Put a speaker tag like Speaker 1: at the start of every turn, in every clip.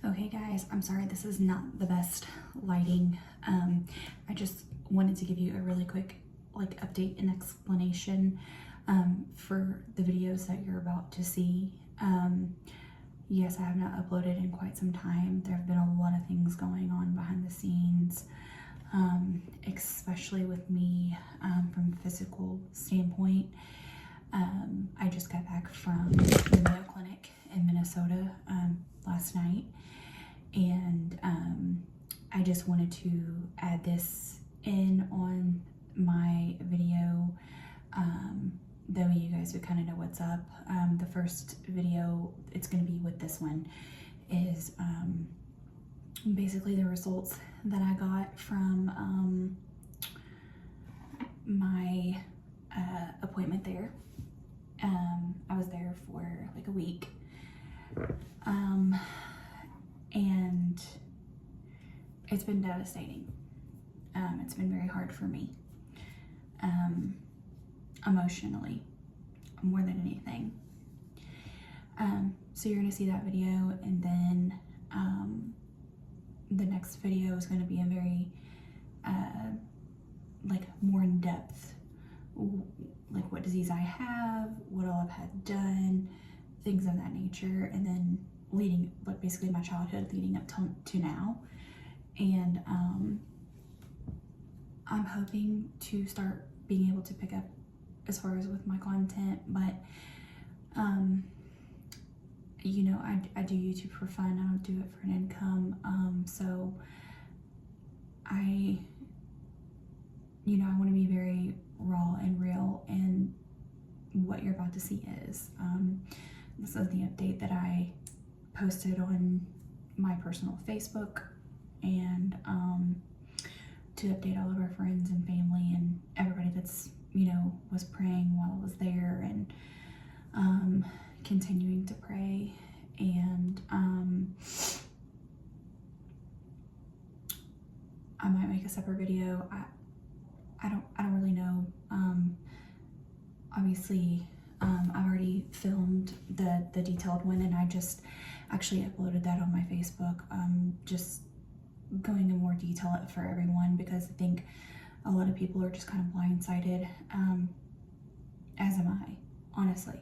Speaker 1: Okay guys, I'm sorry this is not the best lighting. I just wanted to give you a really quick update and explanation for the videos that you're about to see. Yes, I have not uploaded in quite some time. There have been a lot of things going on behind the scenes, especially with me from a physical standpoint. I just got back from the Mayo Clinic in Minnesota last night, and I just wanted to add this in on my video, though you guys would kind of know what's up. The first video, it's going to be with this one, is basically the results that I got from my appointment there. I was there for like a week, and it's been devastating. It's been very hard for me, emotionally, more than anything. So you're gonna see that video, and then the next video is going to be a very more in depth, like what disease I have, what all I've had done, things of that nature, and then basically my childhood leading up to now. And I'm hoping to start being able to pick up as far as with my content, but you know, I do YouTube for fun. I don't do it for an income. So I want to be very raw and real, and what you're about to see is this is the update that I posted on my personal Facebook, and to update all of our friends and family and everybody that's was praying while I was there, and continuing to pray. And I might make a separate video. I don't really know. Obviously, I've already filmed the detailed one, and I just actually uploaded that on my Facebook. Just going in more detail for everyone, because I think a lot of people are just kind of blindsided, as am I, honestly.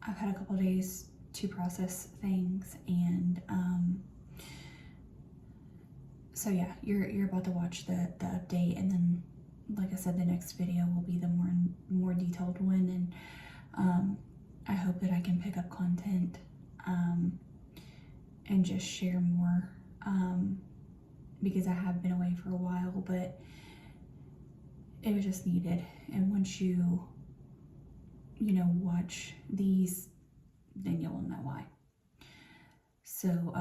Speaker 1: I've had a couple days to process things, and so yeah, you're about to watch the update, and then like I said, the next video will be the more detailed one, and I hope that I can pick up content and just share more, because I have been away for a while, but it was just needed. And once you watch these, then you'll know why. So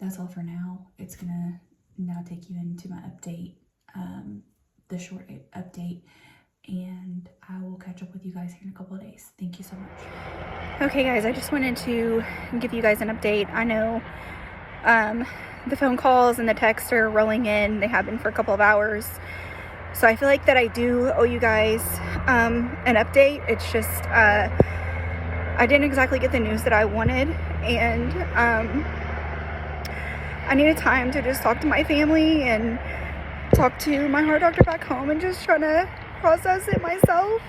Speaker 1: that's all for now. It's gonna now take you into my update, the short update, and I will catch up with you guys here in a couple of days. Thank you so much.
Speaker 2: Okay guys, I just wanted to give you guys an update. I know the phone calls and the texts are rolling in. They have been for a couple of hours. So I feel like that I do owe you guys an update. It's just I didn't exactly get the news that I wanted, and I needed time to just talk to my family and talk to my heart doctor back home, and just trying to process it myself.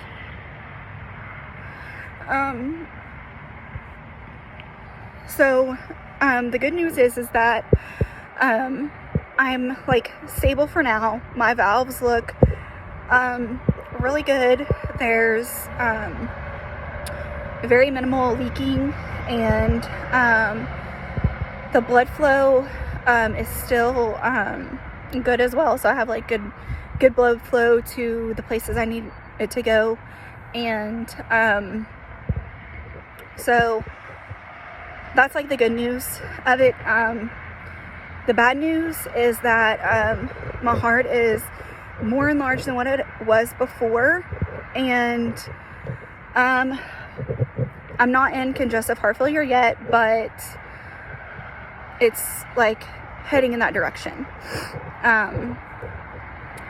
Speaker 2: So the good news is that I'm stable for now. My valves look really good. There's very minimal leaking, and the blood flow is still good as well. So I have good blood flow to the places I need it to go, and so that's the good news of it. The bad news is that my heart is more enlarged than what it was before, and I'm not in congestive heart failure yet, but it's heading in that direction.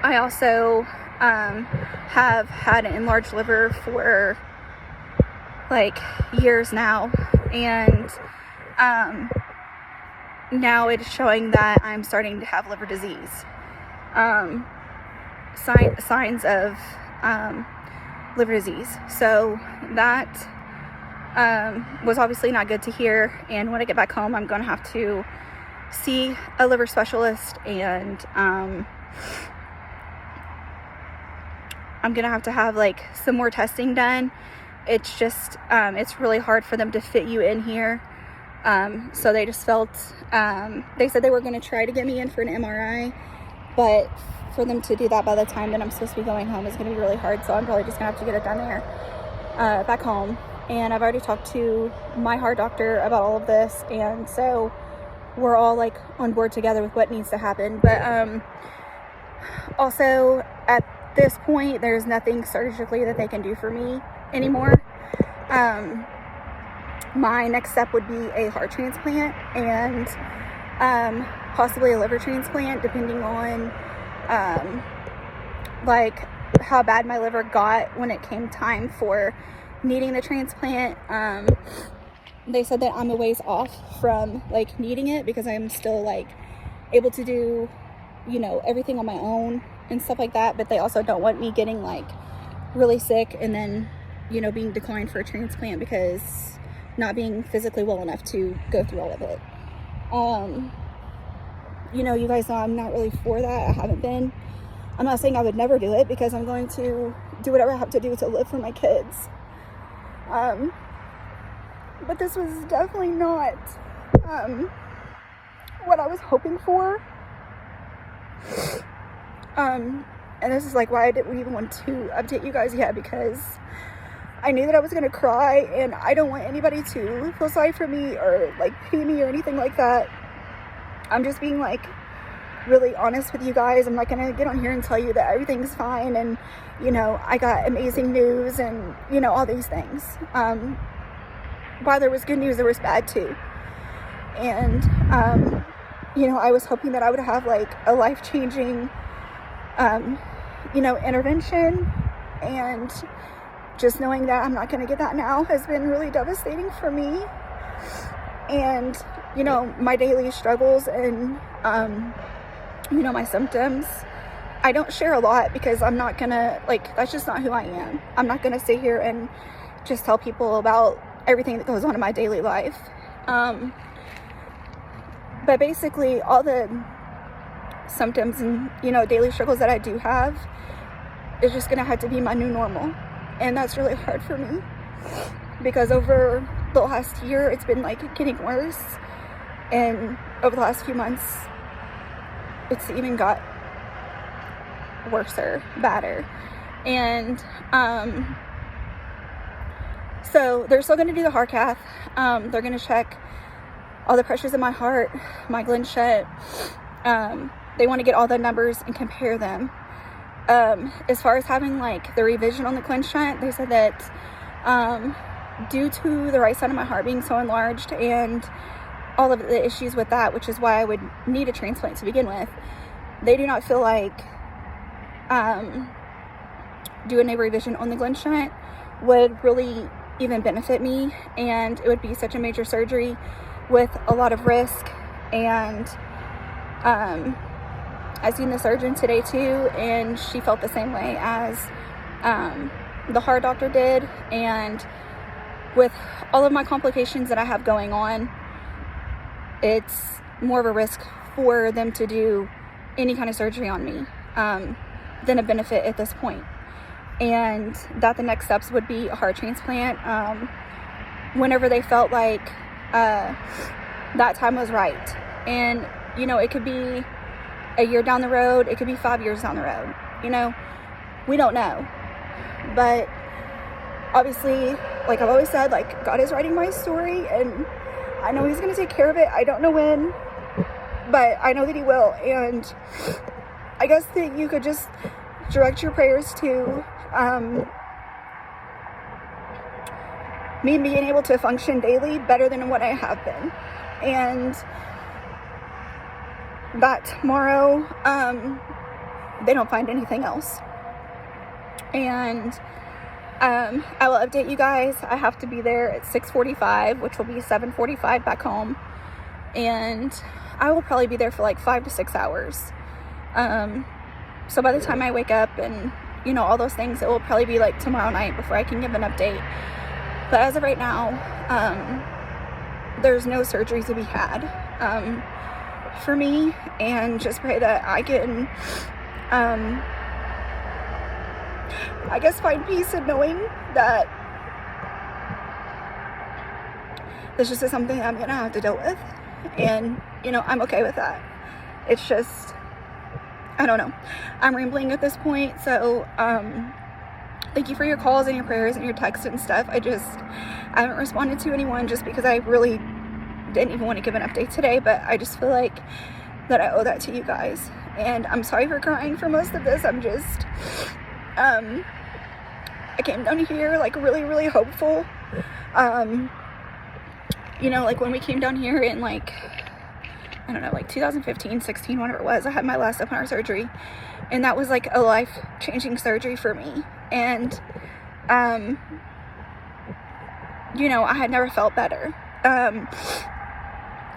Speaker 2: I also have had an enlarged liver for years now, and now it's showing that I'm starting to have liver disease. Signs of liver disease. So that was obviously not good to hear. And when I get back home, I'm going to have to see a liver specialist, and I'm going to have like some more testing done. It's just, it's really hard for them to fit you in here. So they just felt, they said they were going to try to get me in for an MRI, but for them to do that by the time that I'm supposed to be going home is going to be really hard. So I'm probably just going to have to get it done there, back home. And I've already talked to my heart doctor about all of this. And so we're all like on board together with what needs to happen. But, also at this point, there's nothing surgically that they can do for me anymore. My next step would be a heart transplant and possibly a liver transplant, depending on like how bad my liver got when it came time for needing the transplant. They said that I'm a ways off from like needing it because I'm still like able to do, you know, everything on my own and stuff like that, but they also don't want me getting like really sick and then, you know, being declined for a transplant because not being physically well enough to go through all of it. You know, you guys know I'm not really for that. I haven't been. I'm not saying I would never do it because I'm going to do whatever I have to do to live for my kids. But this was definitely not what I was hoping for. And this is like why I didn't even want to update you guys yet, because I knew that I was going to cry, and I don't want anybody to feel sorry for me or like pity me or anything like that. I'm just being like really honest with you guys. I'm not going to get on here and tell you that everything's fine and, you know, I got amazing news and, you know, all these things. While there was good news, there was bad too. And, you know, I was hoping that I would have like a life-changing, you know, intervention, and just knowing that I'm not going to get that now has been really devastating for me. And, you know, my daily struggles and, you know, my symptoms, I don't share a lot because I'm not going to, like, that's just not who I am. I'm not going to sit here and just tell people about everything that goes on in my daily life. But basically all the symptoms and, you know, daily struggles that I do have is just going to have to be my new normal. And that's really hard for me because over the last year, it's been like getting worse. And over the last few months, it's even got worser, badder. And, so they're still going to do the heart cath. They're going to check all the pressures in my heart, my Glenn shunt. They want to get all the numbers and compare them. As far as having like the revision on the Glenn shunt, they said that due to the right side of my heart being so enlarged and all of the issues with that, which is why I would need a transplant to begin with, they do not feel like doing a revision on the Glenn shunt would really even benefit me, and it would be such a major surgery with a lot of risk. And I seen the surgeon today too, and she felt the same way as the heart doctor did. And with all of my complications that I have going on, it's more of a risk for them to do any kind of surgery on me than a benefit at this point. And that the next steps would be a heart transplant whenever they felt like that time was right. And, you know, it could be a year down the road, it could be 5 years down the road, you know, we don't know. But obviously, like I've always said, like God is writing my story, and I know he's going to take care of it. I don't know when, but I know that he will. And I guess that you could just direct your prayers to me being able to function daily better than what I have been, and that tomorrow they don't find anything else. And I will update you guys. I have to be there at 6:45, which will be 7:45 back home. And I will probably be there for like 5 to 6 hours. So by the time I wake up and, you know, all those things, it will probably be like tomorrow night before I can give an update. But as of right now, there's no surgery to be had for me, and just pray that I can, I guess, find peace in knowing that this just is something I'm gonna have to deal with, and, you know, I'm okay with that. It's just, I don't know, I'm rambling at this point. So thank you for your calls and your prayers and your texts and stuff. I haven't responded to anyone just because I really didn't even want to give an update today, but I just feel like that I owe that to you guys. And I'm sorry for crying for most of this. I'm just, I came down here like really, really hopeful. You know, like when we came down here in like, I don't know, like 2015, 16, whatever it was, I had my last open heart surgery, and that was like a life-changing surgery for me. And, you know, I had never felt better,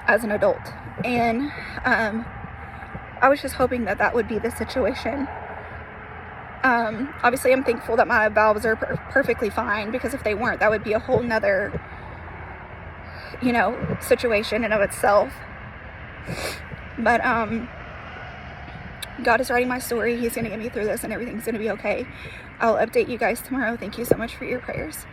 Speaker 2: as an adult. And, I was just hoping that that would be the situation. Obviously I'm thankful that my valves are perfectly fine, because if they weren't, that would be a whole nother, you know, situation in of itself. But God is writing my story. He's going to get me through this, and everything's going to be okay. I'll update you guys tomorrow. Thank you so much for your prayers.